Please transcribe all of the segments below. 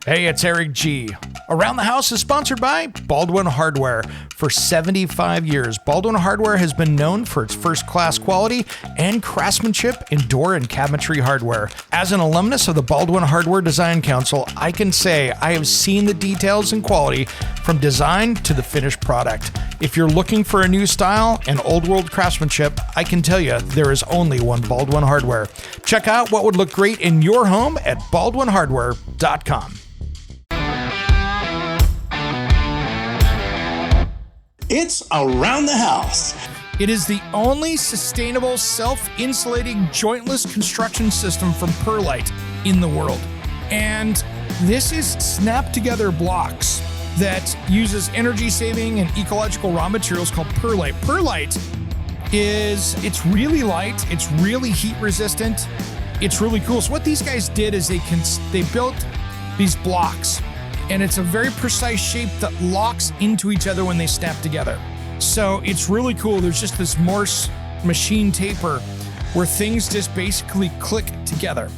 Hey, it's Eric G. Around the House is sponsored by Baldwin Hardware. For 75 years, Baldwin Hardware has been known for its first-class quality and craftsmanship in door and cabinetry hardware. As an alumnus of the Baldwin Hardware Design Council, I can say I have seen the details and quality from design to the finished product. If you're looking for a new style and old-world craftsmanship, I can tell you there is only one Baldwin Hardware. Check out what would look great in your home at baldwinhardware.com. It's Around the House. It is the only sustainable, self-insulating, jointless construction system from perlite in the world. And this is snap-together blocks that uses energy-saving and ecological raw materials called perlite. Perlite it's really light, it's really heat-resistant, it's really cool. So what these guys did is they built these blocks, and it's a very precise shape that locks into each other when they snap together. So it's really cool. There's just this Morse machine taper where things just basically click together.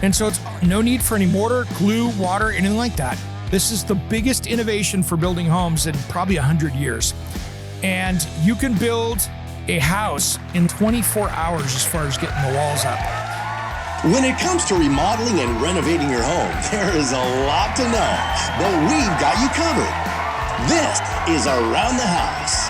And so it's no need for any mortar, glue, water, anything like that. This is the biggest innovation for building homes in probably 100 years. And you can build a house in 24 hours as far as getting the walls up. When it comes to remodeling and renovating your home, there is a lot to know, but we've got you covered. This is Around the House.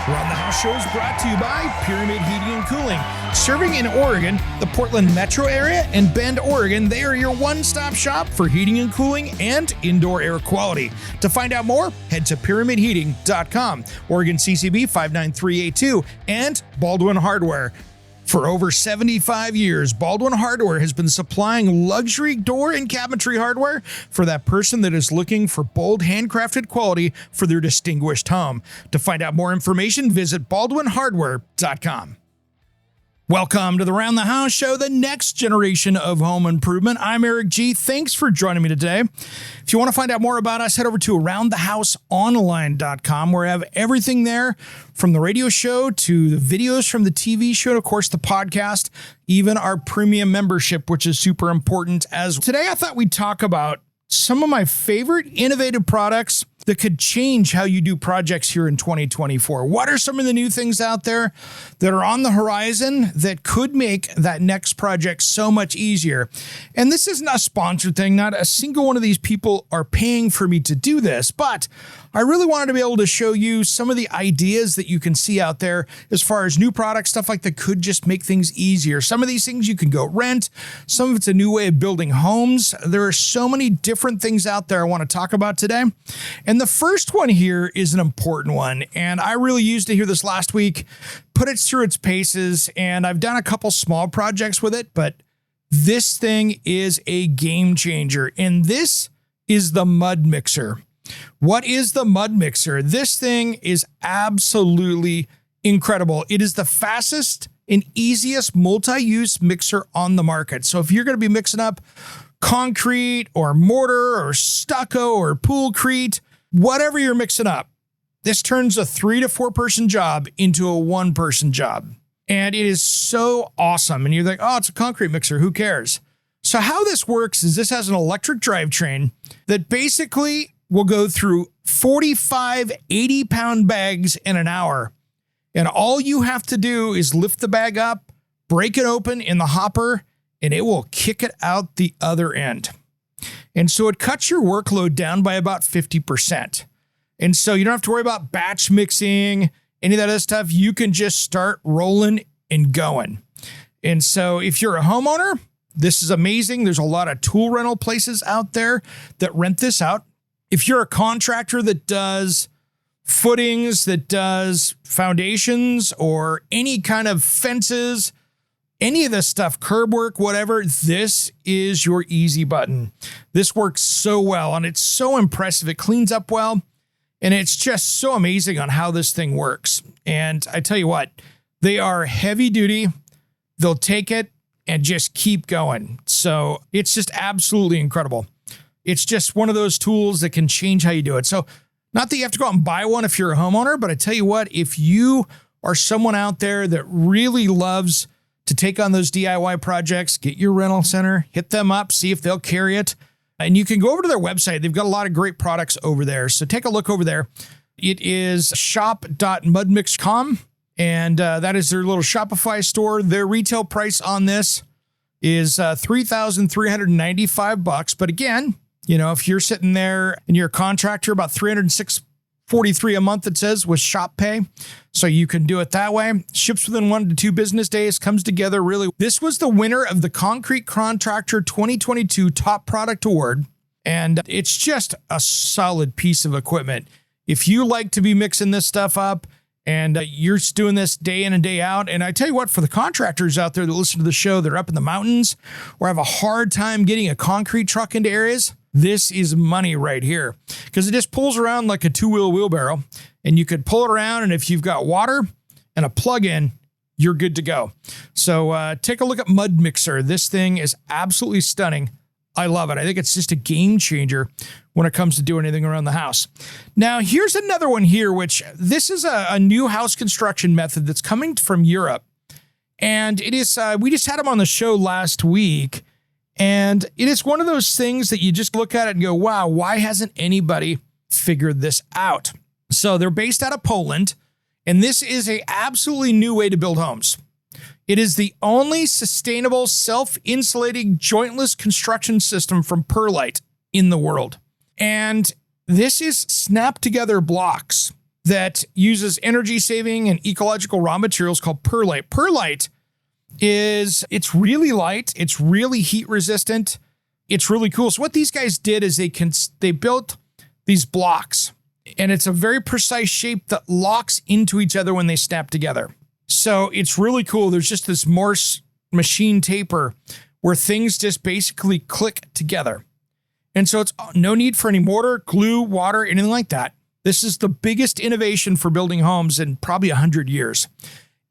Around the House show is brought to you by Pyramid Heating and Cooling. Serving in Oregon, the Portland metro area, and Bend, Oregon, they are your one-stop shop for heating and cooling and indoor air quality. To find out more, head to pyramidheating.com, Oregon CCB 59382, and Baldwin Hardware. For over 75 years, Baldwin Hardware has been supplying luxury door and cabinetry hardware for that person that is looking for bold, handcrafted quality for their distinguished home. To find out more information, visit baldwinhardware.com. Welcome to the Around the House show, the next generation of home improvement. I'm Eric G. Thanks for joining me today. If you want to find out more about us, head over to aroundthehouseonline.com, where I have everything there from the radio show to the videos from the TV show, of course, the podcast, even our premium membership, which is super important. As today, I thought we'd talk about some of my favorite innovative products that could change how you do projects here in 2024. What are some of the new things out there that are on the horizon that could make that next project so much easier? And this isn't a sponsored thing. Not a single one of these people are paying for me to do this, but I really wanted to be able to show you some of the ideas that you can see out there as far as new products, stuff like that could just make things easier. Some of these things you can go rent. Some of it's a new way of building homes. There are so many different things out there I want to talk about today. And the first one here is an important one, and I really used it here this last week, put it through its paces, and I've done a couple small projects with it, but this thing is a game changer, and this is the mud mixer. What is the mud mixer? This thing is absolutely incredible. It is the fastest and easiest multi-use mixer on the market. So if you're going to be mixing up concrete or mortar or stucco or poolcrete, whatever you're mixing up, this turns a 3 to 4 person job into a 1 person job. And it is so awesome. And you're like, oh, it's a concrete mixer. Who cares? So how this works is this has an electric drivetrain that basically will go through 45 80-pound bags in an hour. And all you have to do is lift the bag up, break it open in the hopper, and it will kick it out the other end. And so it cuts your workload down by about 50%. And so you don't have to worry about batch mixing, any of that other stuff. You can just start rolling and going. And so if you're a homeowner, this is amazing. There's a lot of tool rental places out there that rent this out. If you're a contractor that does footings, that does foundations or any kind of fences, any of this stuff, curb work, whatever, this is your easy button. This works so well, and it's so impressive. It cleans up well, and it's just so amazing on how this thing works. And I tell you what, they are heavy duty. They'll take it and just keep going. So it's just absolutely incredible. It's just one of those tools that can change how you do it. So not that you have to go out and buy one if you're a homeowner, but I tell you what, if you are someone out there that really loves to take on those DIY projects, get your rental center, hit them up, see if they'll carry it. And you can go over to their website. They've got a lot of great products over there. So take a look over there. It is shop.mudmix.com. And that is their little Shopify store. Their retail price on this is $3,395. But again, you know, if you're sitting there and you're a contractor, about $306.43 a month, it says, with Shop Pay. So you can do it that way. Ships within 1 to 2 business days, comes together really. This was the winner of the Concrete Contractor 2022 Top Product Award. And it's just a solid piece of equipment. If you like to be mixing this stuff up and you're doing this day in and day out, and I tell you what, for the contractors out there that listen to the show, they're up in the mountains or have a hard time getting a concrete truck into areas, this is money right here, because it just pulls around like a 2-wheel wheelbarrow, and you could pull it around, and if you've got water and a plug-in, you're good to go. So take a look at Mud Mixer. This thing is absolutely stunning. I love it. I think it's just a game changer when it comes to doing anything around the house. Now, here's another one here, which this is a new house construction method that's coming from Europe. And it is, we just had them on the show last week. And it is one of those things that you just look at it and go, wow, why hasn't anybody figured this out? So they're based out of Poland, and this is a absolutely new way to build homes. It is the only sustainable, self-insulating, jointless construction system from perlite in the world. And this is snap-together blocks that uses energy-saving and ecological raw materials called perlite. Perlite it's really light. It's really heat resistant. It's really cool. So what these guys did is they built these blocks, and it's a very precise shape that locks into each other when they snap together. So it's really cool. There's just this Morse machine taper where things just basically click together. And so it's no need for any mortar, glue, water, anything like that. This is the biggest innovation for building homes in probably 100 years.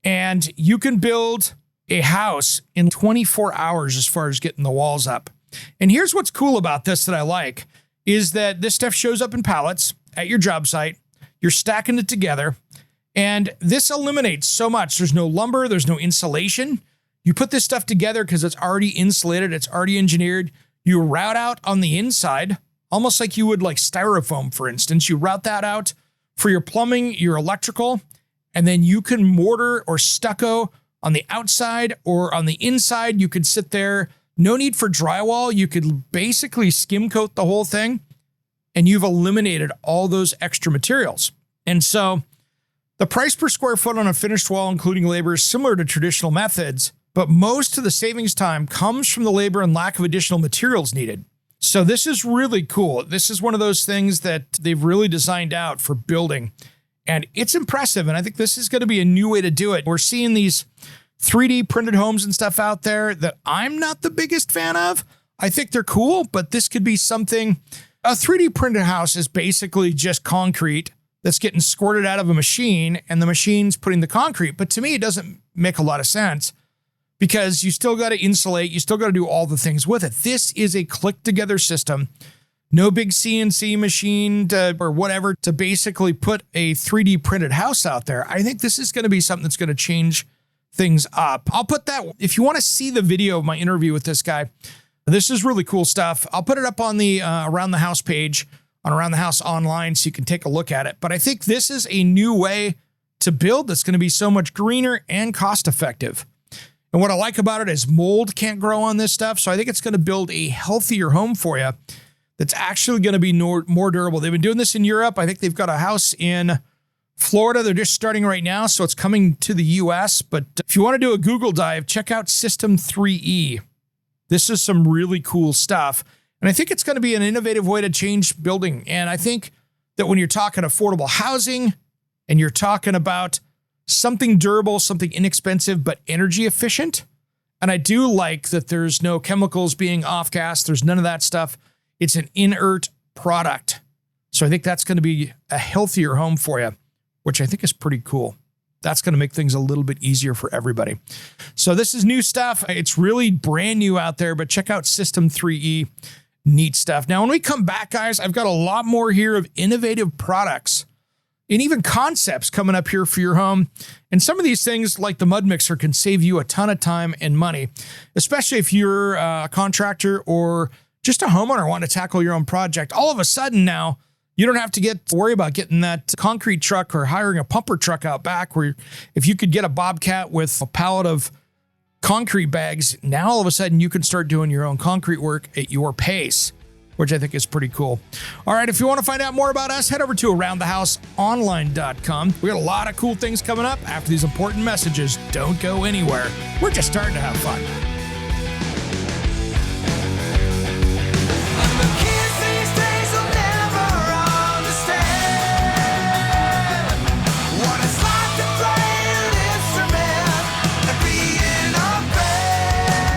And you can build a house in 24 hours as far as getting the walls up. And here's what's cool about this that I like is that this stuff shows up in pallets at your job site. You're stacking it together, and this eliminates so much. There's no lumber. There's no insulation. You put this stuff together because it's already insulated. It's already engineered. You route out on the inside, almost like you would like styrofoam, for instance. You route that out for your plumbing, your electrical, and then you can mortar or stucco on the outside or on the inside. You could sit there. No need for drywall. You could basically skim coat the whole thing, and you've eliminated all those extra materials. And so the price per square foot on a finished wall, including labor, is similar to traditional methods, but most of the savings time comes from the labor and lack of additional materials needed. So this is really cool. This is one of those things that they've really designed out for building. And it's impressive. And I think this is going to be a new way to do it. We're seeing these 3D printed homes and stuff out there that I'm not the biggest fan of. I think they're cool, but this could be something. A 3D printed house is basically just concrete that's getting squirted out of a machine, and the machine's putting the concrete. But to me, it doesn't make a lot of sense because you still got to insulate. You still got to do all the things with it. This is a click together system. No big CNC machine or whatever to basically put a 3D printed house out there. I think this is going to be something that's going to change things up. I'll put that, if you want to see the video of my interview with this guy, this is really cool stuff. I'll put it up on the Around the House page on Around the House online so you can take a look at it. But I think this is a new way to build that's going to be so much greener and cost effective. And what I like about it is mold can't grow on this stuff. So I think it's going to build a healthier home for you that's actually going to be more durable. They've been doing this in Europe. I think they've got a house in Florida. They're just starting right now, so it's coming to the US. But if you want to do a Google dive, check out System 3E. This is some really cool stuff. And I think it's going to be an innovative way to change building. And I think that when you're talking affordable housing and you're talking about something durable, something inexpensive, but energy efficient, and I do like that there's no chemicals being off-gas. There's none of that stuff. It's an inert product. So I think that's going to be a healthier home for you, which I think is pretty cool. That's going to make things a little bit easier for everybody. So this is new stuff. It's really brand new out there, but check out System 3E. Neat stuff. Now, when we come back, guys, I've got a lot more here of innovative products and even concepts coming up here for your home. And some of these things, like the Mud Mixer, can save you a ton of time and money, especially if you're a contractor or just a homeowner wanting to tackle your own project, all of a sudden now you don't have to worry about getting that concrete truck or hiring a pumper truck out back, where if you could get a Bobcat with a pallet of concrete bags, now all of a sudden you can start doing your own concrete work at your pace, which I think is pretty cool. All right, if you want to find out more about us, head over to aroundthehouseonline.com. We got a lot of cool things coming up after these important messages. Don't go anywhere. We're just starting to have fun.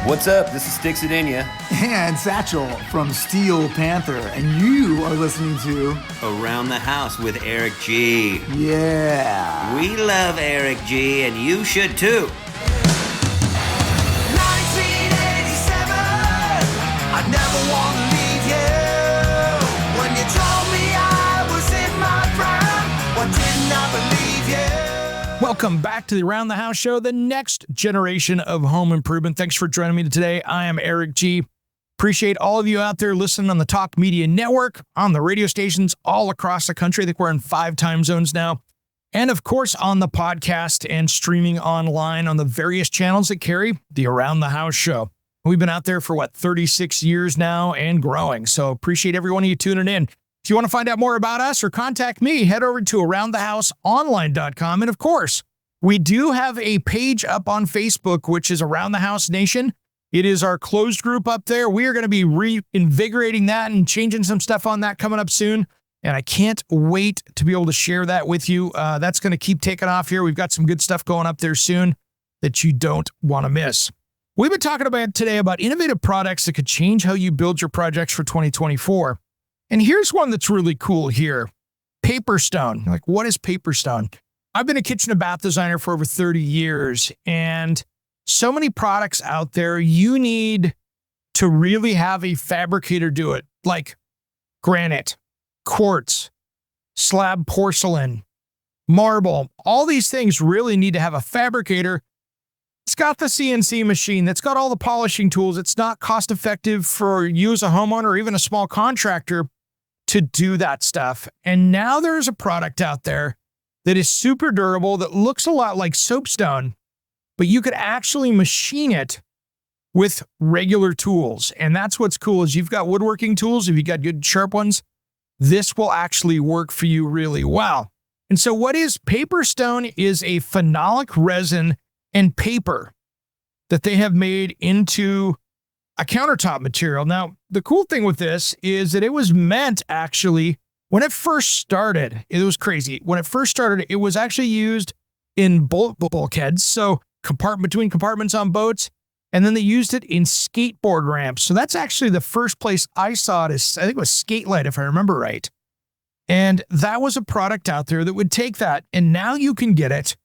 What's up? This is Sticks Adenia. And Satchel from Steel Panther. And you are listening to Around the House with Eric G. Yeah. We love Eric G, and you should too. 1987, I never want to leave you. When you told me I was in my prime, why didn't I believe you? Welcome back to the Around the House Show, the next generation of home improvement. Thanks for joining me today. I am Eric G. Appreciate all of you out there listening on the Talk Media Network, on the radio stations all across the country. I think we're in 5 time zones now. And of course, on the podcast and streaming online on the various channels that carry the Around the House Show. We've been out there for 36 years now and growing. So appreciate every one of you tuning in. If you want to find out more about us or contact me, head over to aroundthehouseonline.com. And of course, we do have a page up on Facebook, which is Around the House Nation. It is our closed group up there. We are going to be reinvigorating that and changing some stuff on that coming up soon. And I can't wait to be able to share that with you. That's going to keep taking off here. We've got some good stuff going up there soon that you don't want to miss. We've been talking about today about innovative products that could change how you build your projects for 2024. And here's one that's really cool here. Paper stone. Like, what is paper stone? I've been a kitchen and bath designer for over 30 years, and so many products out there, you need to really have a fabricator do it, like granite, quartz, slab porcelain, marble. All these things really need to have a fabricator. It's got the CNC machine that's got all the polishing tools. It's not cost effective for you as a homeowner or even a small contractor to do that stuff. And now there's a product out there that is super durable, that looks a lot like soapstone, but you could actually machine it with regular tools. And that's what's cool is you've got woodworking tools. If you got good sharp ones, this will actually work for you really well. And so what is paper stone is a phenolic resin and paper that they have made into a countertop material. Now, the cool thing with this is that it was meant actually, when it first started, it was crazy. When it first started, it was actually used in bulkheads, so between compartments on boats, and then they used it in skateboard ramps. So that's actually the first place I saw it. I think it was Skatelight, if I remember right. And that was a product out there that would take that, and now you can get it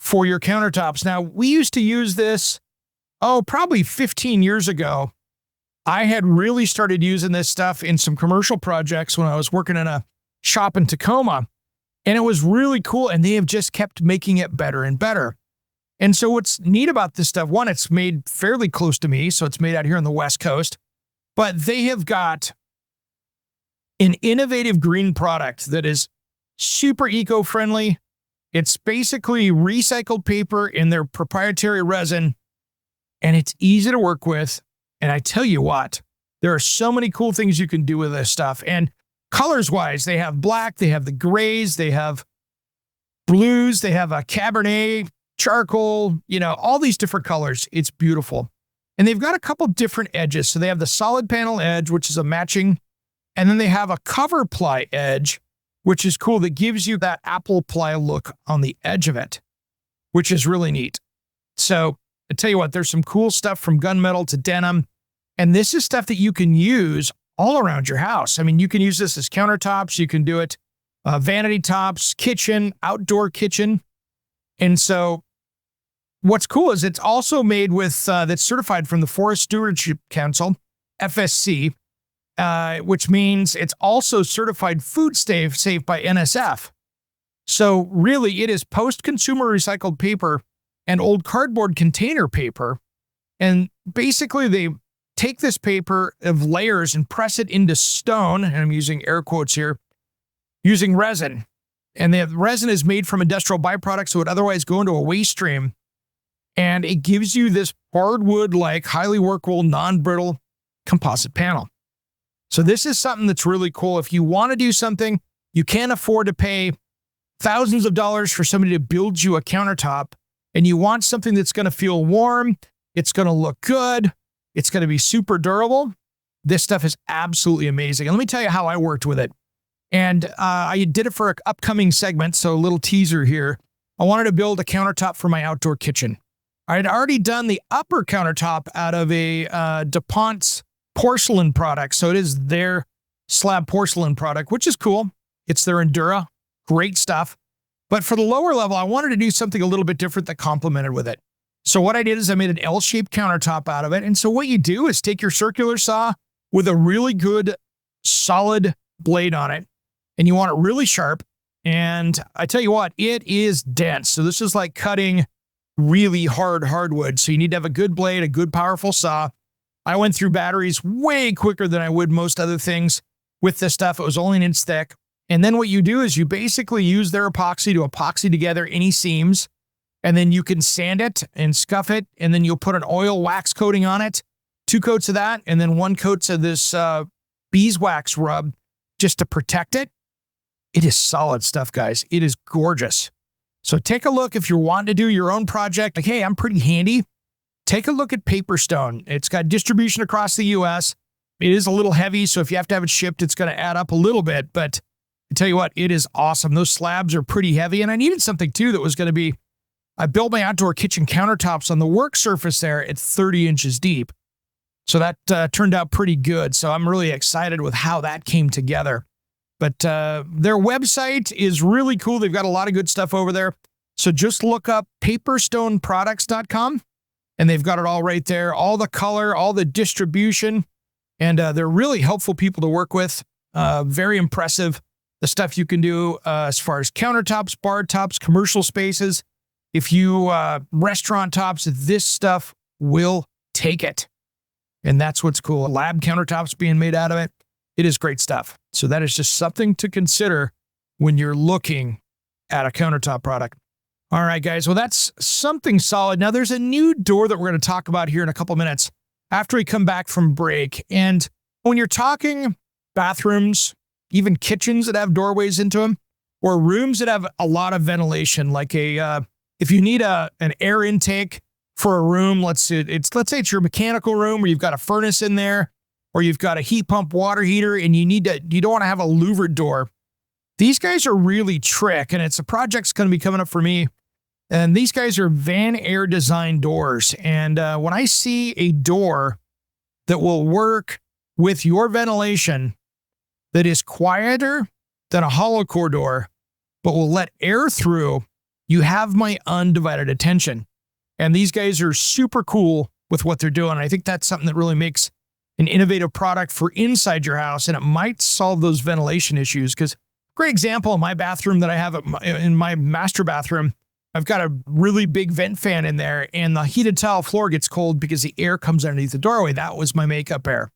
for your countertops. Now, we used to use this, probably 15 years ago. I had really started using this stuff in some commercial projects when I was working in a shop in Tacoma, and it was really cool, and they have just kept making it better and better. And so what's neat about this stuff, one, it's made fairly close to me, so it's made out here on the West Coast, but they have got an innovative green product that is super eco-friendly. It's basically recycled paper in their proprietary resin, and it's easy to work with. And I tell you what, there are so many cool things you can do with this stuff. And colors-wise, they have black, they have the grays, they have blues, they have a Cabernet, charcoal, all these different colors. It's beautiful. And they've got a couple different edges. So they have the solid panel edge, which is a matching, and then they have a cover ply edge, which is cool, that gives you that apple ply look on the edge of it, which is really neat. So I tell you what, there's some cool stuff from gunmetal to denim, and this is stuff that you can use all around your house. I mean, you can use this as countertops, you can do it vanity tops, kitchen, outdoor kitchen. And so what's cool is it's also made with, that's certified from the Forest Stewardship Council, FSC, which means it's also certified food safe by NSF. So really, it is post-consumer recycled paper and old cardboard container paper. And basically, they take this paper of layers and press it into stone, and I'm using air quotes here, using resin. And the resin is made from industrial byproducts, so it would otherwise go into a waste stream. And it gives you this hardwood-like, highly workable, non-brittle composite panel. So this is something that's really cool. If you want to do something, you can't afford to pay thousands of dollars for somebody to build you a countertop, and you want something that's going to feel warm, it's going to look good, it's going to be super durable. This stuff is absolutely amazing. And let me tell you how I worked with it. And I did it for an upcoming segment, so a little teaser here. I wanted to build a countertop for my outdoor kitchen. I had already done the upper countertop out of a DuPont's porcelain product. So it is their slab porcelain product, which is cool. It's their Endura. Great stuff. But for the lower level, I wanted to do something a little bit different that complemented with it. So what I did is I made an L-shaped countertop out of it. And so what you do is take your circular saw with a really good, solid blade on it, and you want it really sharp. And I tell you what, it is dense. So this is like cutting really hard hardwood. So you need to have a good blade, a good powerful saw. I went through batteries way quicker than I would most other things with this stuff. It was only an inch thick. And then what you do is you basically use their epoxy to epoxy together any seams, and then you can sand it and scuff it, and then you'll put an oil wax coating on it, 2 coats of that, and then 1 coat of this beeswax rub just to protect it. It is solid stuff, guys. It is gorgeous. So take a look if you're wanting to do your own project. Like, hey, I'm pretty handy. Take a look at Paperstone. It's got distribution across the U.S. It is a little heavy, so if you have to have it shipped, it's going to add up a little bit. But I tell you what, it is awesome. Those slabs are pretty heavy, and I needed something, too, that was going to be... I built my outdoor kitchen countertops on the work surface there at 30 inches deep. So that turned out pretty good. So I'm really excited with how that came together. But their website is really cool. They've got a lot of good stuff over there. So just look up paperstoneproducts.com, and they've got it all right there. All the color, all the distribution, and they're really helpful people to work with. Very impressive, the stuff you can do as far as countertops, bar tops, commercial spaces. If you restaurant tops, this stuff will take it. And that's what's cool. Lab countertops being made out of it. It is great stuff. So that is just something to consider when you're looking at a countertop product. All right, guys. Well, that's something solid. Now, there's a new door that we're going to talk about here in a couple minutes after we come back from break. And when you're talking bathrooms, even kitchens that have doorways into them, or rooms that have a lot of ventilation, like if you need an air intake for a room, let's say it's your mechanical room where you've got a furnace in there, or you've got a heat pump water heater, and you don't want to have a louvered door. These guys are really trick, and it's a project's going to be coming up for me. And these guys are Van Air Design doors. And when I see a door that will work with your ventilation that is quieter than a hollow core door, but will let air through, you have my undivided attention. And these guys are super cool with what they're doing. I think that's something that really makes an innovative product for inside your house, and it might solve those ventilation issues. Because great example in my bathroom that I have in my master bathroom, I've got a really big vent fan in there, and the heated tile floor gets cold because the air comes underneath the doorway. That was my makeup air.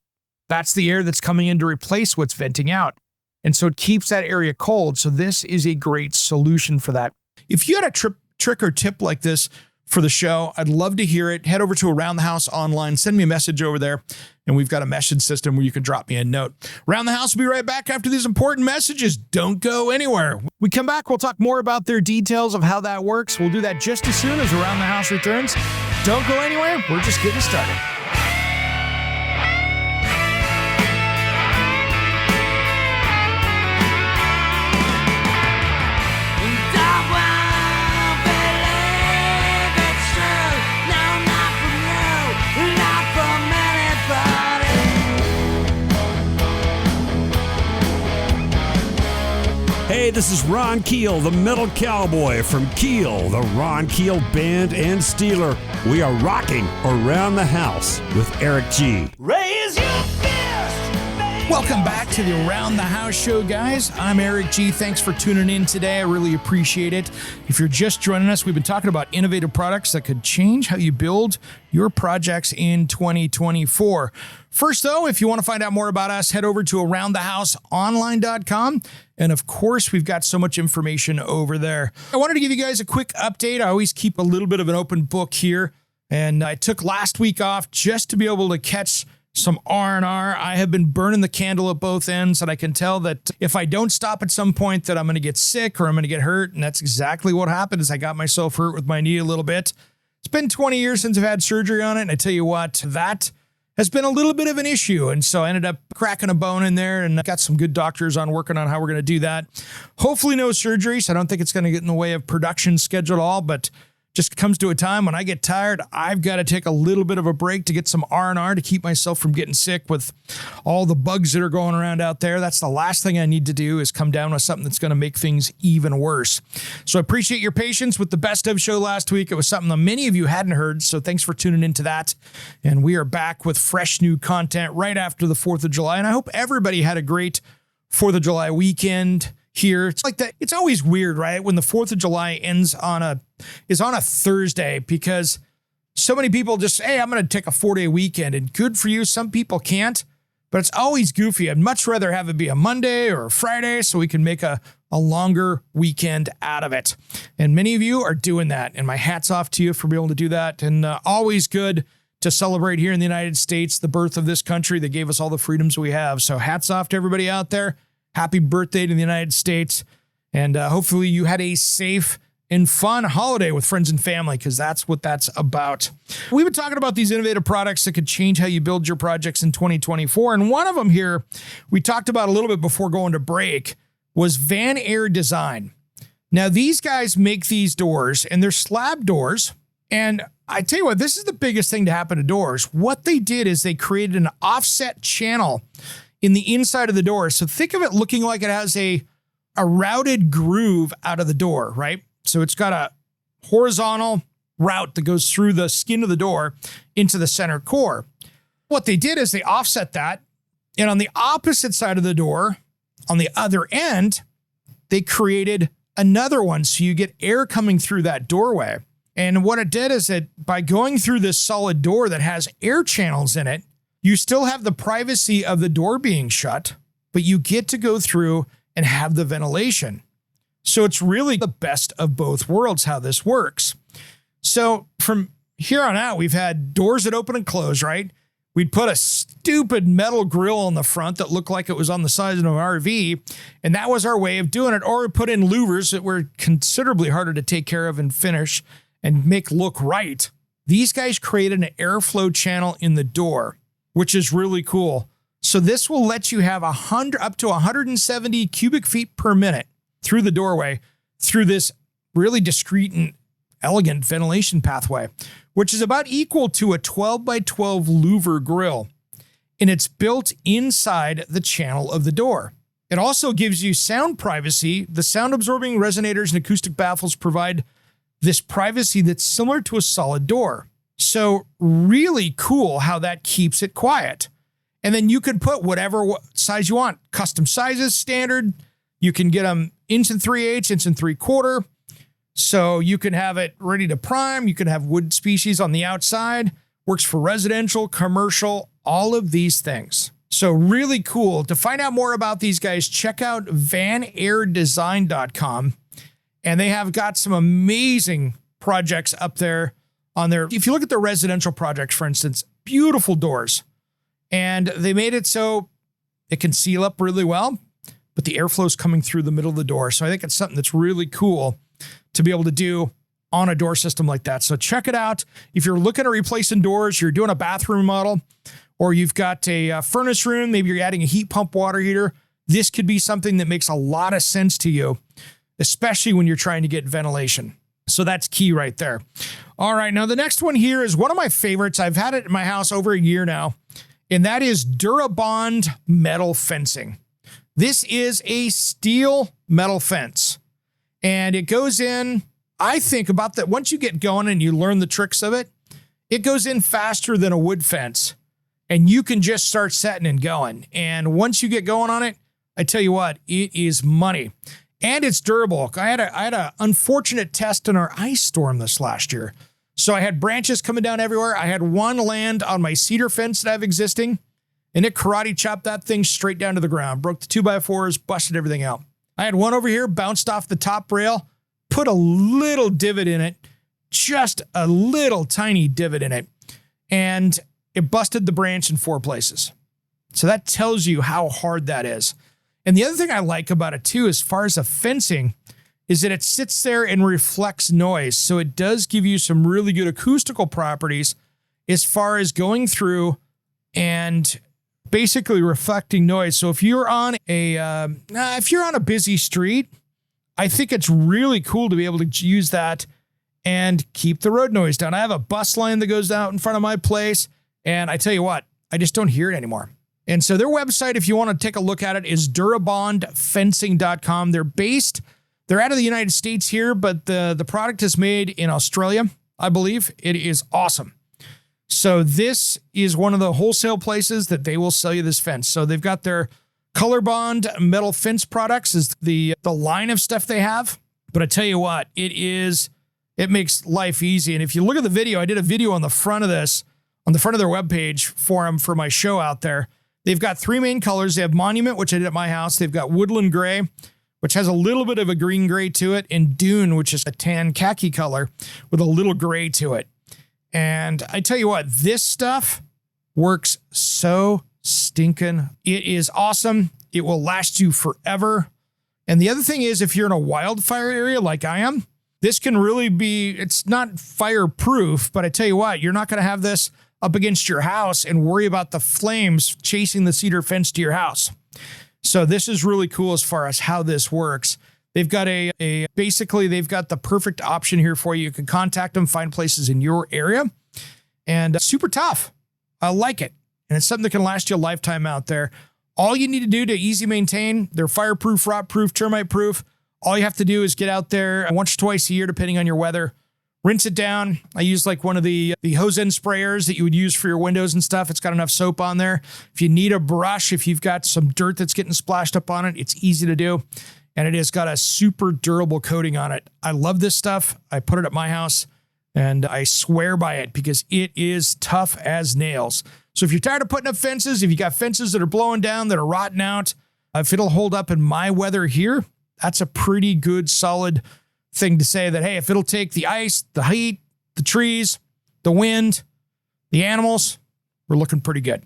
That's the air that's coming in to replace what's venting out. And so it keeps that area cold. So this is a great solution for that. If you had a trick or tip like this for the show, I'd love to hear it. Head over to Around the House online, send me a message over there, and we've got a message system where you can drop me a note. Around the House will be right back after these important messages. Don't go anywhere. We come back, we'll talk more about their details of how that works. We'll do that just as soon as Around the House returns. Don't go anywhere. We're just getting started. Hey, this is Ron Keel, the Metal Cowboy from Keel, the Ron Keel Band and Steeler. We are rocking Around the House with Eric G. Raise your fist, baby. Welcome back to the Around the House show, guys. I'm Eric G. Thanks for tuning in today. I really appreciate it. If you're just joining us, we've been talking about innovative products that could change how you build your projects in 2024. First, though, if you want to find out more about us, head over to aroundthehouseonline.com. And of course, we've got so much information over there. I wanted to give you guys a quick update. I always keep a little bit of an open book here. And I took last week off just to be able to catch some R&R. I have been burning the candle at both ends, and I can tell that if I don't stop at some point that I'm going to get sick or I'm going to get hurt, and that's exactly what happened is I got myself hurt with my knee a little bit. It's been 20 years since I've had surgery on it, and I tell you what, that has been a little bit of an issue, and so I ended up cracking a bone in there, and I got some good doctors on working on how we're going to do that. Hopefully no surgery, so I don't think it's going to get in the way of production schedule at all, but just comes to a time when I get tired, I've got to take a little bit of a break to get some R&R to keep myself from getting sick with all the bugs that are going around out there. That's the last thing I need to do is come down with something that's going to make things even worse. So I appreciate your patience with the Best Of show last week. It was something that many of you hadn't heard, so thanks for tuning into that. And we are back with fresh new content right after the 4th of July. And I hope everybody had a great 4th of July weekend here. It's like that. It's always weird, right? When the 4th of July is on a Thursday, because so many people just, hey, I'm going to take a 4-day weekend, and good for you. Some people can't, but it's always goofy. I'd much rather have it be a Monday or a Friday so we can make a longer weekend out of it. And many of you are doing that. And my hat's off to you for being able to do that. And always good to celebrate here in the United States, the birth of this country that gave us all the freedoms we have. So hats off to everybody out there. Happy birthday to the United States. And hopefully you had a safe and fun holiday with friends and family, because that's what that's about. We've been talking about these innovative products that could change how you build your projects in 2024. And one of them here we talked about a little bit before going to break was Van Air Design. Now, these guys make these doors, and they're slab doors. And I tell you what, this is the biggest thing to happen to doors. What they did is they created an offset channel in the inside of the door. So think of it looking like it has a routed groove out of the door, right? So it's got a horizontal route that goes through the skin of the door into the center core. What they did is they offset that. And on the opposite side of the door, on the other end, they created another one. So you get air coming through that doorway. And what it did is that by going through this solid door that has air channels in it, you still have the privacy of the door being shut, but you get to go through and have the ventilation. So it's really the best of both worlds how this works. So from here on out, we've had doors that open and close, right? We'd put a stupid metal grill on the front that looked like it was on the size of an RV, and that was our way of doing it. Or we put in louvers that were considerably harder to take care of and finish and make look right. These guys created an airflow channel in the door, which is really cool. So this will let you have up to 170 cubic feet per minute through the doorway, through this really discreet and elegant ventilation pathway, which is about equal to a 12 by 12 louver grill. And it's built inside the channel of the door. It also gives you sound privacy. The sound absorbing resonators and acoustic baffles provide this privacy that's similar to a solid door. So really cool how that keeps it quiet. And then you could put whatever size you want. Custom sizes, standard. You can get them 1 3/8, 1 3/4. So you can have it ready to prime. You can have wood species on the outside. Works for residential, commercial, all of these things. So really cool. To find out more about these guys, check out vanairdesign.com. And they have got some amazing projects up there on there. If you look at the residential projects, for instance, beautiful doors. And they made it so it can seal up really well, but the airflow is coming through the middle of the door. So I think it's something that's really cool to be able to do on a door system like that. So check it out. If you're looking at replacing doors, you're doing a bathroom remodel, or you've got a furnace room, maybe you're adding a heat pump water heater, this could be something that makes a lot of sense to you, especially when you're trying to get ventilation. So that's key right there. All right, now the next one here is one of my favorites. I've had it in my house over a year now, and that is Durabond metal fencing. This is a steel metal fence, and it goes in, I think about that. Once you get going and you learn the tricks of it, it goes in faster than a wood fence. and you can just start setting and going. And once you get going on it, I tell you what, it is money. And it's durable. I had a unfortunate test in our ice storm this last year. So I had branches coming down everywhere. I had one land on my cedar fence that I have existing, and it karate chopped that thing straight down to the ground, broke the 2x4s, busted everything out. I had one over here, bounced off the top rail, put a little divot in it, just a little tiny divot in it, and it busted the branch in 4 places. So that tells you how hard that is. And the other thing I like about it too, as far as the fencing, is that it sits there and reflects noise. So it does give you some really good acoustical properties as far as going through and basically reflecting noise. So if you're on a busy street, I think it's really cool to be able to use that and keep the road noise down. I have a bus line that goes out in front of my place, and I tell you what, I just don't hear it anymore. And so their website, if you want to take a look at it, is durabondfencing.com. They're out of the United States here, but the product is made in Australia, I believe. It is awesome. So this is one of the wholesale places that they will sell you this fence. So they've got their ColorBond metal fence products is the line of stuff they have. But I tell you what, it makes life easy. And if you look at the video, I did a video on the front of this, on the front of their webpage for them for my show out there. They've got 3 main colors. They have Monument, which I did at my house. They've got Woodland Gray, which has a little bit of a green gray to it, and Dune, which is a tan khaki color with a little gray to it. And I tell you what, this stuff works so stinking. It is awesome. It will last you forever. And the other thing is, if you're in a wildfire area like I am, this can really be, it's not fireproof, but I tell you what, you're not going to have this up against your house and worry about the flames chasing the cedar fence to your house. So this is really cool as far as how this works. They've got basically they've got the perfect option here for you. You can contact them, find places in your area, and super tough. I like it. And it's something that can last you a lifetime out there. All you need to do to easy maintain, they're fireproof, rot-proof, termite-proof. All you have to do is get out there once or twice a year, depending on your weather. Rinse it down. I use like one of the hose end sprayers that you would use for your windows and stuff. It's got enough soap on there. If you need a brush, if you've got some dirt that's getting splashed up on it, it's easy to do. And it has got a super durable coating on it. I love this stuff. I put it at my house and I swear by it because it is tough as nails. So if you're tired of putting up fences, if you got fences that are blowing down, that are rotting out, if it'll hold up in my weather here, that's a pretty good, solid thing to say that, hey, if it'll take the ice, the heat, the trees, the wind, the animals, we're looking pretty good.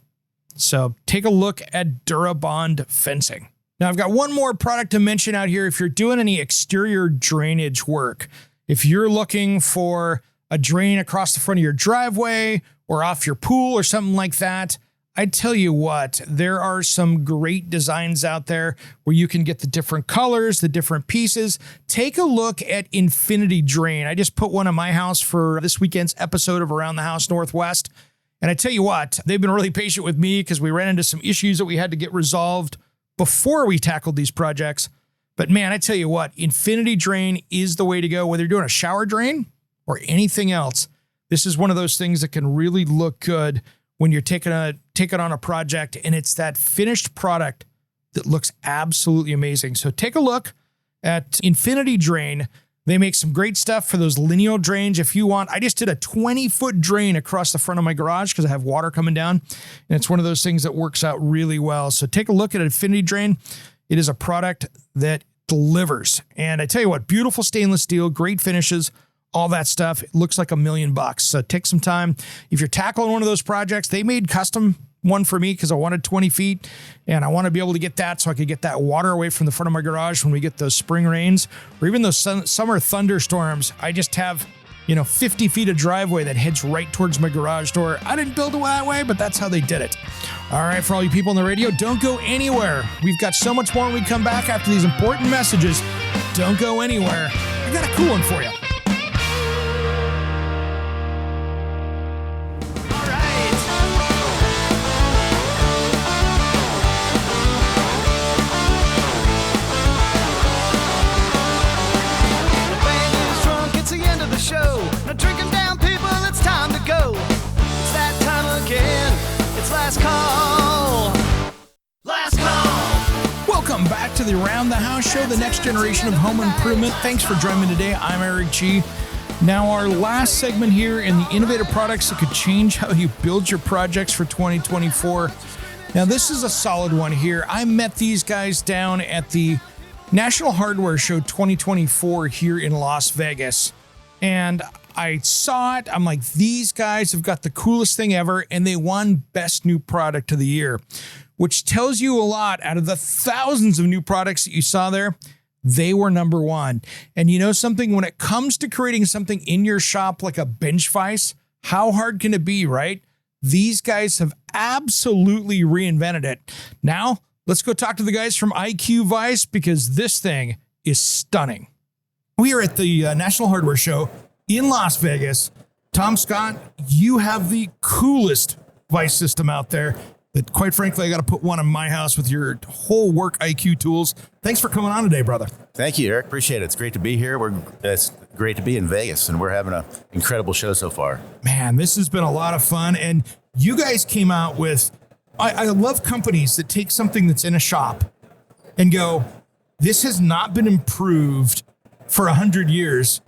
So take a look at Durabond fencing. Now I've got one more product to mention out here. If you're doing any exterior drainage work, if you're looking for a drain across the front of your driveway or off your pool or something like that, I tell you what, there are some great designs out there where you can get the different colors, the different pieces. Take a look at Infinity Drain. I just put one in my house for this weekend's episode of Around the House Northwest. And I tell you what, they've been really patient with me because we ran into some issues that we had to get resolved before we tackled these projects. But man, I tell you what, Infinity Drain is the way to go. Whether you're doing a shower drain or anything else, this is one of those things that can really look good when you're taking on a project, and it's that finished product that looks absolutely amazing. So take a look at Infinity Drain. They make some great stuff for those lineal drains. If you want, I just did a 20-foot drain across the front of my garage because I have water coming down, and it's one of those things that works out really well. So take a look at Infinity Drain. It is a product that delivers. And I tell you what, beautiful stainless steel, great finishes, all that stuff. It looks like $1 million. So take some time. If you're tackling one of those projects, they made custom one for me because I wanted 20 feet and I want to be able to get that so I could get that water away from the front of my garage when we get those spring rains or even those summer thunderstorms. I just have, 50 feet of driveway that heads right towards my garage door. I didn't build it that way, but that's how they did it. All right, for all you people on the radio, don't go anywhere. We've got so much more when we come back after these important messages. Don't go anywhere. I got a cool one for you. Now drink 'em down, people, it's time to go. It's that time again. It's last back to the Around the House Show, the next generation of home improvement. Thanks for joining me today. I'm Eric G. Now, our last segment here in the innovative products that could change how you build your projects for 2024. Now, this is a solid one here. I met these guys down at the National Hardware Show 2024 here in Las Vegas. And I saw it. I'm like, these guys have got the coolest thing ever, and they won Best New Product of the Year, which tells you a lot. Out of the thousands of new products that you saw there, they were number one. And you know something? When it comes to creating something in your shop like a bench vise, how hard can it be, right? These guys have absolutely reinvented it. Now, let's go talk to the guys from IQ Vice, because this thing is stunning. We are at the National Hardware Show in Las Vegas. Tom Scott, you have the coolest vice system out there that, quite frankly, I got to put one in my house with your whole work IQ tools. Thanks for coming on today, brother. Thank you, Eric. Appreciate it. It's great to be here. It's great to be in Vegas, and we're having an incredible show so far. Man, this has been a lot of fun. And you guys came out with, I love companies that take something that's in a shop and go, this has not been improved for 100 years.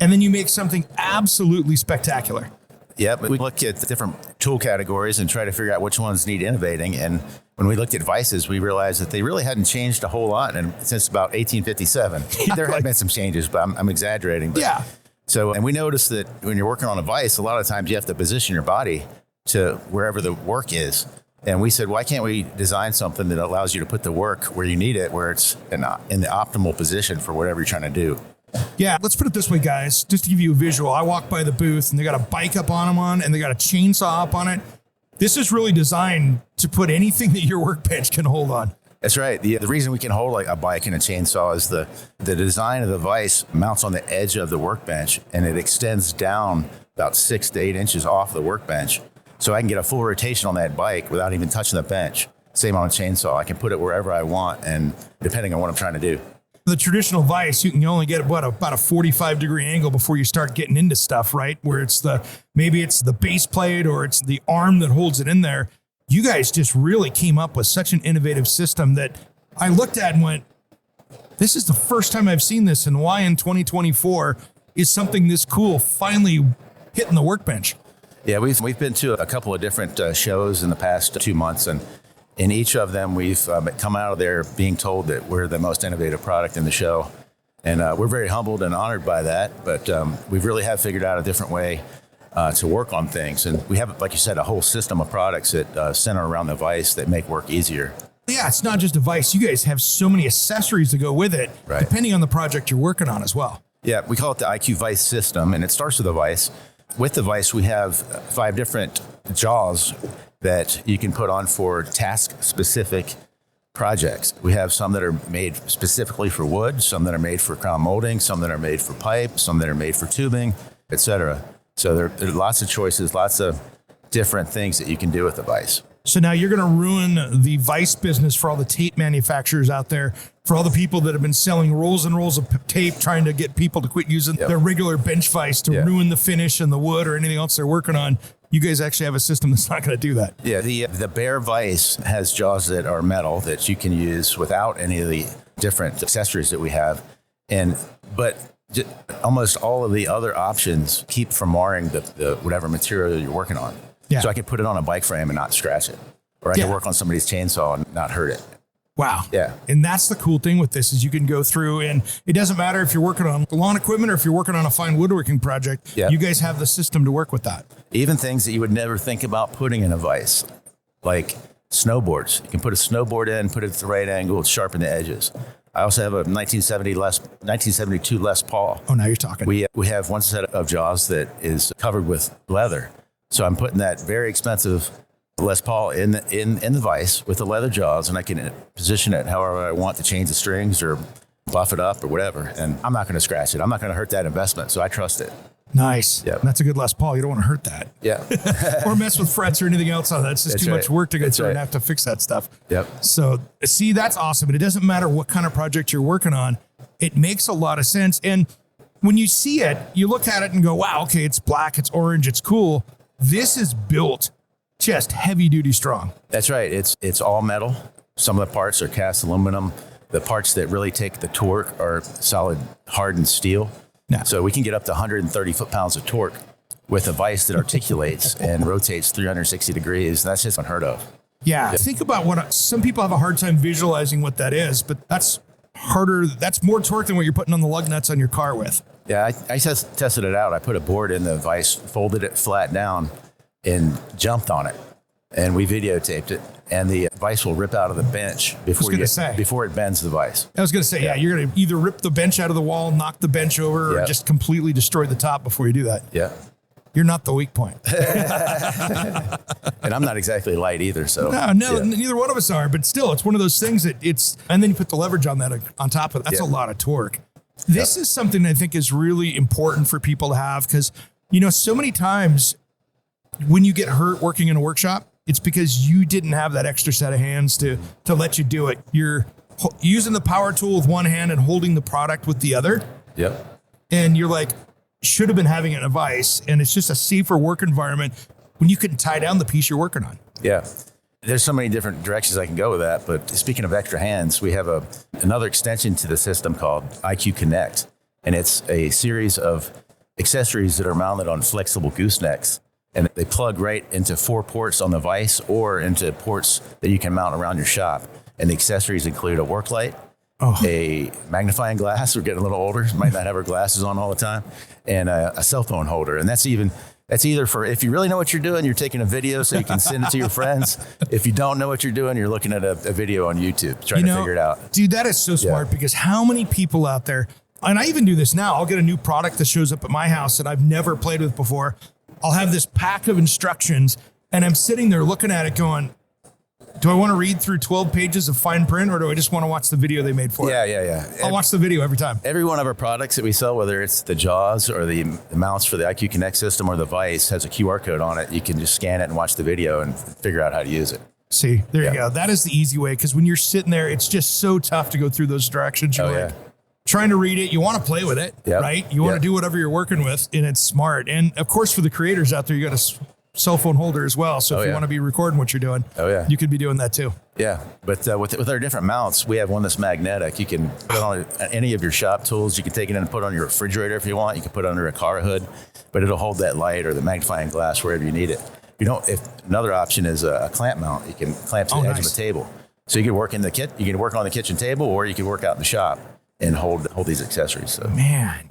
And then you make something absolutely spectacular. Yeah, we look at the different tool categories and try to figure out which ones need innovating. And when we looked at vices, we realized that they really hadn't changed a whole lot since about 1857. There have been some changes, but I'm exaggerating. But Yeah. So, and we noticed that when you're working on a vice, a lot of times you have to position your body to wherever the work is. And we said, why can't we design something that allows you to put the work where you need it, where it's in the optimal position for whatever you're trying to do? Yeah, let's put it this way, guys, just to give you a visual. I walk by the booth and they got a bike up on them and they got a chainsaw up on it. This is really designed to put anything that your workbench can hold on. That's right. The reason we can hold like a bike and a chainsaw is the design of the vise mounts on the edge of the workbench, and it extends down about 6 to 8 inches off the workbench. So I can get a full rotation on that bike without even touching the bench. Same on a chainsaw. I can put it wherever I want, and depending on what I'm trying to do. The traditional vise, you can only get about a 45-degree angle before you start getting into stuff, right? Where it's maybe it's the base plate or it's the arm that holds it in there. You guys just really came up with such an innovative system that I looked at and went, this is the first time I've seen this, and why in 2024 is something this cool finally hitting the workbench? Yeah, we've been to a couple of different shows in the past 2 months, and in each of them, we've come out of there being told that we're the most innovative product in the show. And we're very humbled and honored by that. But we really have figured out a different way to work on things. And we have, like you said, a whole system of products that center around the vice that make work easier. Yeah, it's not just a vice. You guys have so many accessories to go with it, Right. depending on the project you're working on as well. Yeah, we call it the IQ Vice system, and it starts with a vice. With the vice, we have 5 different jaws that you can put on for task-specific projects. We have some that are made specifically for wood, some that are made for crown molding, some that are made for pipe, some that are made for tubing, etc. So there are lots of choices, lots of different things that you can do with the vice. So now you're going to ruin the vice business for all the tape manufacturers out there, for all the people that have been selling rolls and rolls of tape, trying to get people to quit using their regular bench vice to ruin the finish and the wood or anything else they're working on. You guys actually have a system that's not going to do that. Yeah, the bare vice has jaws that are metal that you can use without any of the different accessories that we have. But almost all of the other options keep from marring the whatever material you're working on. Yeah. So I could put it on a bike frame and not scratch it. Or I can work on somebody's chainsaw and not hurt it. Wow. Yeah. And that's the cool thing with this is you can go through, and it doesn't matter if you're working on lawn equipment or if you're working on a fine woodworking project. Yeah. You guys have the system to work with that. Even things that you would never think about putting in a vise, like snowboards. You can put a snowboard in, put it at the right angle, sharpen the edges. I also have a 1972 Les Paul. Oh, now you're talking. We have one set of jaws that is covered with leather. So I'm putting that very expensive Les Paul in the vise with the leather jaws, and I can position it however I want to change the strings or buff it up or whatever. And I'm not going to scratch it. I'm not going to hurt that investment. So I trust it. Nice. Yep. That's a good Les Paul. You don't want to hurt that. Yeah. Or mess with frets or anything else on that. It's just That's too right. much work to go That's through and right. have to fix that stuff. Yep. So see, that's awesome. And it doesn't matter what kind of project you're working on. It makes a lot of sense. And when you see it, you look at it and go, wow, okay, it's black, it's orange, it's cool. This is built just heavy duty strong. That's right. It's all metal. Some of the parts are cast aluminum. the parts that really take the torque are solid hardened steel. Yeah. So we can get up to 130 foot-pounds of torque with a vise that articulates and rotates 360 degrees. That's just unheard of. Yeah. Think about what some people have a hard time visualizing what that is, but that's harder. That's more torque than what you're putting on the lug nuts on your car with. Yeah, I tested it out. I put a board in the vise, folded it flat down, and jumped on it. And we videotaped it. And the vise will rip out of the bench before it bends the vise. I was going to say, yeah, you're going to either rip the bench out of the wall, knock the bench over, or just completely destroy the top before you do that. Yeah. You're not the weak point. And I'm not exactly light either. So neither one of us are. But still, it's one of those things that and then you put the leverage on that on top of it. That's a lot of torque. This is something I think is really important for people to have because, so many times when you get hurt working in a workshop, it's because you didn't have that extra set of hands to let you do it. You're using the power tool with one hand and holding the product with the other. Yep. And you're like, should have been having it in a vise. And it's just a safer work environment when you can tie down the piece you're working on. Yeah. There's so many different directions I can go with that. But speaking of extra hands, we have another extension to the system called IQ Connect. And it's a series of accessories that are mounted on flexible goosenecks. And they plug right into 4 ports on the vise or into ports that you can mount around your shop. And the accessories include a work light, a magnifying glass. We're getting a little older, might not have our glasses on all the time, and a cell phone holder. And that's either for if you really know what you're doing, you're taking a video so you can send it to your friends. If you don't know what you're doing, you're looking at a video on YouTube trying to figure it out. Dude, that is so smart because how many people out there, and I even do this now, I'll get a new product that shows up at my house that I've never played with before. I'll have this pack of instructions and I'm sitting there looking at it going, do I want to read through 12 pages of fine print or do I just want to watch the video they made for it? Yeah. I'll watch the video every time. Every one of our products that we sell, whether it's the jaws or the mounts for the IQ Connect system or the vise, has a QR code on it. You can just scan it and watch the video and figure out how to use it. See, there you go. That is the easy way because when you're sitting there, it's just so tough to go through those directions. You're trying to read it. You want to play with it, right? You want to do whatever you're working with, and it's smart. And of course, for the creators out there, you got a cell phone holder as well. So if you want to be recording what you're doing, you could be doing that too. Yeah, but with our different mounts, we have one that's magnetic. You can put it on any of your shop tools. You can take it in and put it on your refrigerator if you want. You can put it under a car hood, but it'll hold that light or the magnifying glass wherever you need it. If another option is a clamp mount, you can clamp to the edge of the table. So you can work in the you can work on the kitchen table, or you can work out in the shop and hold these accessories. So man,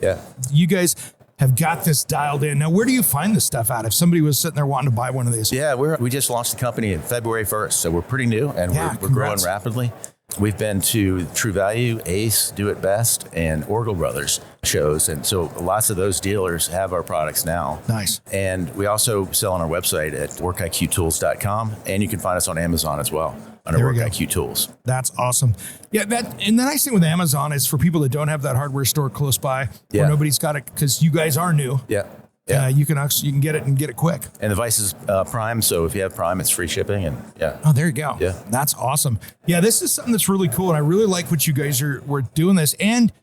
you guys have got this dialed in. Now, where do you find this stuff out? If somebody was sitting there wanting to buy one of these, we just launched the company in February 1st, so we're pretty new and we're growing rapidly. We've been to True Value, Ace, Do It Best, and Orgel Brothers shows, and so lots of those dealers have our products now. Nice. And we also sell on our website at workiqtools.com, and you can find us on Amazon as well under WorkIQ Tools. That's awesome. Yeah, and the nice thing with Amazon is for people that don't have that hardware store close by, or nobody's got it because you guys are new. You can get it and get it quick. And the Vice is Prime, so if you have Prime, it's free shipping. And oh, there you go. Yeah, that's awesome. Yeah, this is something that's really cool, and I really like what you guys were doing this. And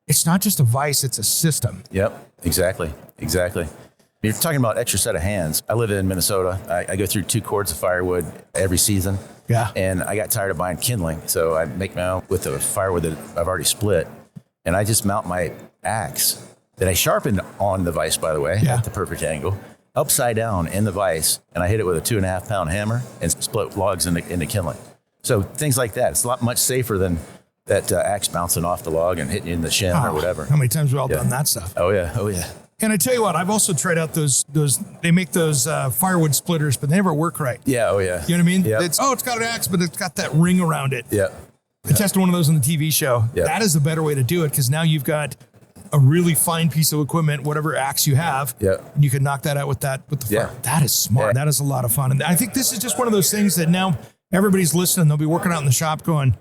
it's not just a vise; it's a system. Yep, exactly. You're talking about extra set of hands. I live in Minnesota. I go through 2 cords of firewood every season. Yeah, and I got tired of buying kindling, so I make my own with the firewood that I've already split, and I just mount my axe that I sharpened on the vise, by the way, at the perfect angle, upside down in the vise, and I hit it with a 2.5 pound hammer and split logs into kindling. So things like that. It's a lot much safer than that axe bouncing off the log and hitting you in the shin or whatever. How many times have we all done that stuff? Oh yeah. And I tell you what, I've also tried out those. They make those firewood splitters, but they never work right. Yeah. Oh You yeah. know what I mean? Yep. It's got an axe, but it's got that ring around it. Yeah. I tested one of those on the TV show. Yep. That is the better way to do it because now you've got a really fine piece of equipment, whatever axe you have, and you can knock that out with the fire. That is smart. That is a lot of fun. And I think this is just one of those things that now everybody's listening. They'll be working out in the shop going,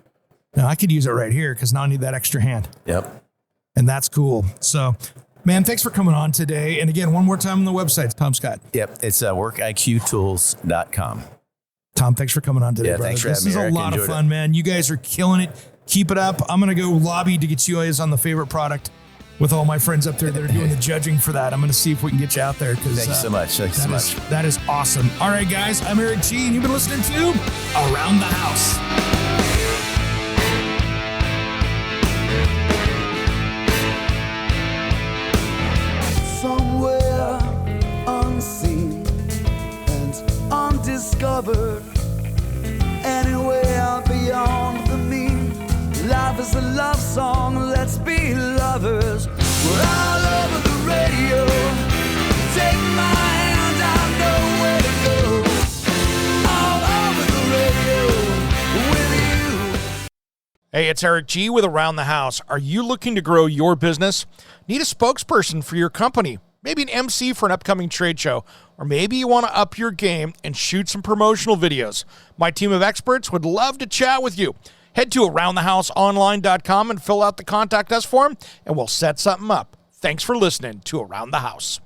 no, I could use it right here because now I need that extra hand. Yep. And that's cool. So, man, thanks for coming on today. And again, one more time on the website, Tom Scott. Yep. It's workiqtools.com. Tom, thanks for coming on today, brother. Thanks for this having me, is Eric. a lot of fun, man. You guys are killing it. Keep it up. I'm going to go lobby to get you guys on the favorite product with all my friends up there that are doing the judging for that. I'm going to see if we can get you out there. Thank you so much. That is awesome. All right, guys, I'm Eric G, and you've been listening to Around the House. love song, let's be lovers. We're all over the radio. Take my hand, I know where to go. All over the radio with you. Hey, it's Eric G. with Around the House. Are you looking to grow your business? Need a spokesperson for your company? Maybe an MC for an upcoming trade show? Or maybe you want to up your game and shoot some promotional videos? My team of experts would love to chat with you. Head to AroundTheHouseOnline.com and fill out the Contact Us form, and we'll set something up. Thanks for listening to Around the House.